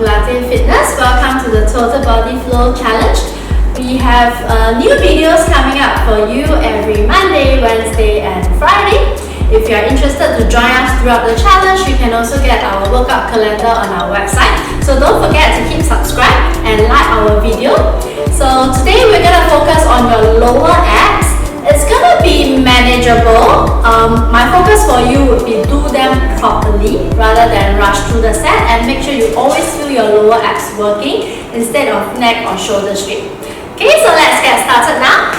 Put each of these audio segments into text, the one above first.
Pilates Fitness. Welcome to the Total Body Flow Challenge. We have new videos coming up for you every Monday, Wednesday and Friday. If you are interested to join us throughout the challenge, you can also get our workout calendar on our website. So don't forget to keep subscribed and like our video. So today we're going to focus on your lower abs. It's going to be manageable. My focus for you would be do them properly rather than rush through the set, and make sure you always feel your lower abs working instead of neck or shoulder strain. Okay, so let's get started now.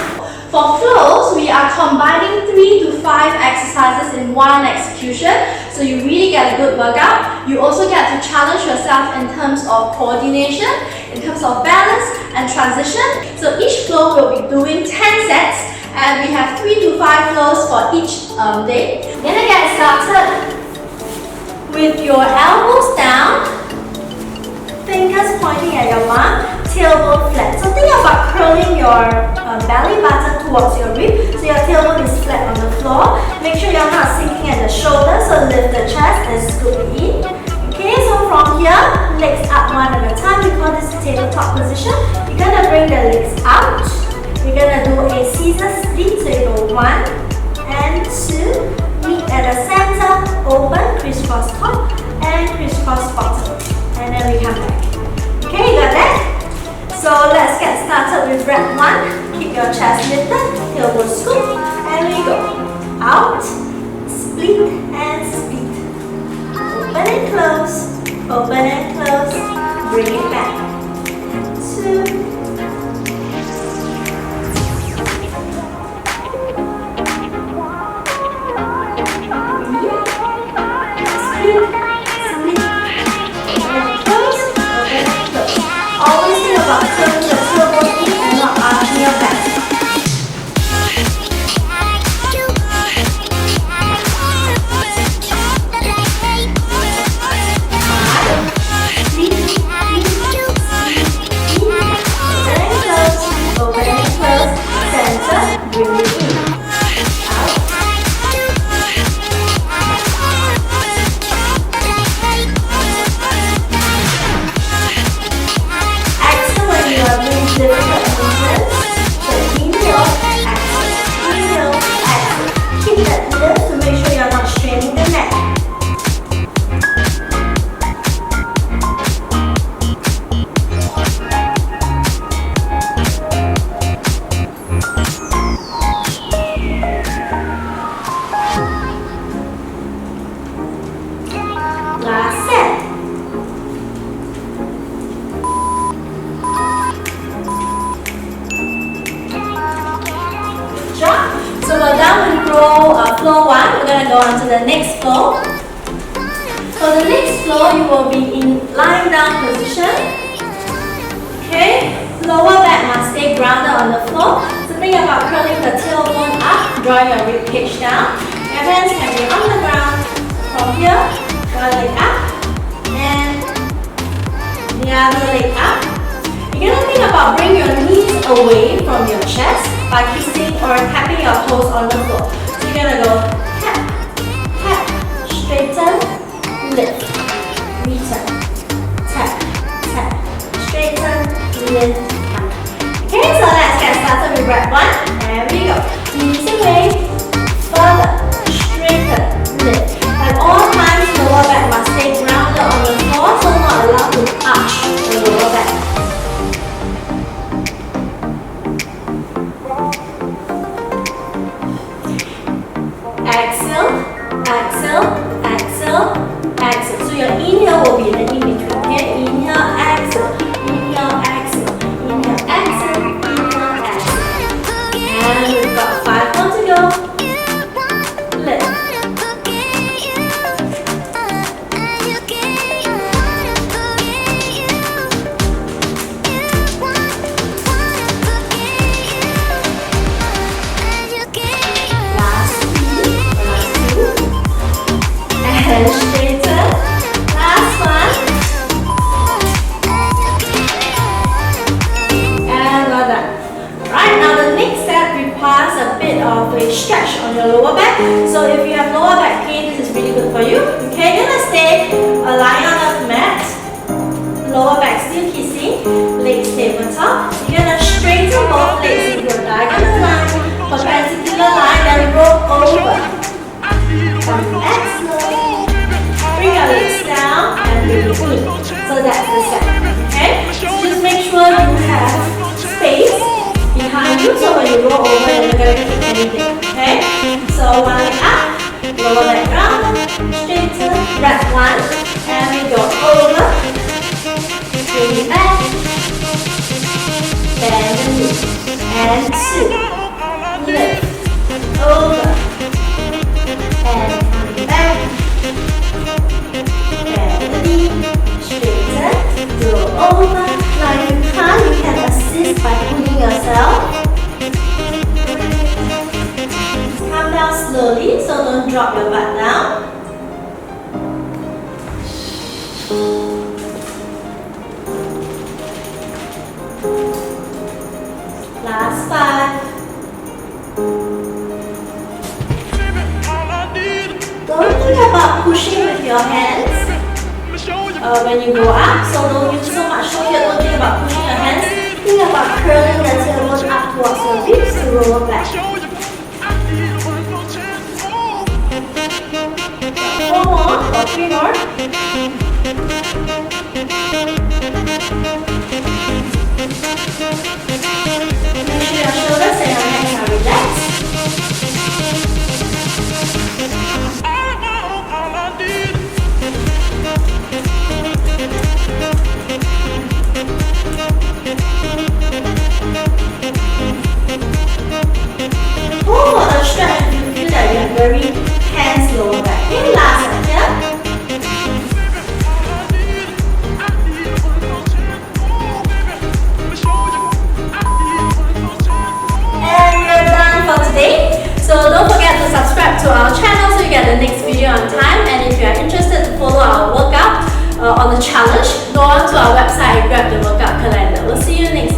For flows, we are combining 3 to 5 exercises in one execution, so you really get a good workout. You also get to challenge yourself in terms of coordination, in terms of balance and transition. So each flow will be doing 10 sets, and we have 3 to 5 flows for each day. We're gonna get started with your elbows down, fingers pointing at your mom, tailbone flat. So think about curling your belly button towards your rib, so your tailbone is flat on the floor. Make sure you're not sinking at the shoulder, so lift the chest and scoop it in. Okay, so from here, legs up one at a time. We call this tabletop position. You're gonna bring the legs out. You're gonna do a scissor split, so you go 1 and 2, meet at the center, open, crisscross top and crisscross bottom, and then we come back. Okay, you got that? So let's get started with rep 1. Keep your chest lifted, tailbone scoop, and we go out, split and split. Open and close, bring it back. 2, So we're done with flow 1. We're going to go on to the next flow. For the next flow, you will be in lying down position. Okay, lower back must stay grounded on the floor. So think about curling the tailbone up, drawing your rib cage down. Your hands can be on the ground. From here, one leg up and the other leg up. You're going to think about bringing your knees away from your chest by kissing or tapping your toes on the floor. So you're going to go tap, tap, straighten, lift, return, tap, tap, straighten, lift, come. Okay, so let's get started with rep 1. There we go. Knees away, further, straighten, lift. At all times, lower back must stay grounded on the floor, so not allowed to arch the lower back. Exhale, exhale, exhale, exhale. So your inhale will be the in-between. Okay, inhale, exhale, inhale, exhale, inhale, exhale, inhale, exhale. And we've got 5 more to go. Lift. And straighten. Last one. And well done. Right, now the next set requires a bit of a stretch on your lower back. So if you have lower back pain, this is really good for you. Okay, you're gonna stay lying on the mat. between. So that's the set. Okay? Just make sure you have space behind you, so when you roll over, you're not going to kick anything. Okay? So one leg up, lower leg round, straighten, wrap one, and we go over, bring it back, bend the knee, and two, lift, over, and come back, bend the knee, straighten, roll over. Now if you can't, you can assist by pulling yourself. Come down slowly, so don't drop your butt down. Last 5. Don't think about pushing with your hands when you go up, so don't use so much shoulder. Don't think about pushing your hands. Think about curling the tailbone up towards your ribs to roll back. 4 more or 3 more. Make sure your shoulders and your necks are relaxed. Go for a stretch if you feel that you have very tense lower back. Okay, last one here. And we're done for today. So don't forget to subscribe to our channel so you get the next video on time. And if you are interested to follow our workout on the challenge, go on to our website and grab the workout calendar. We'll see you next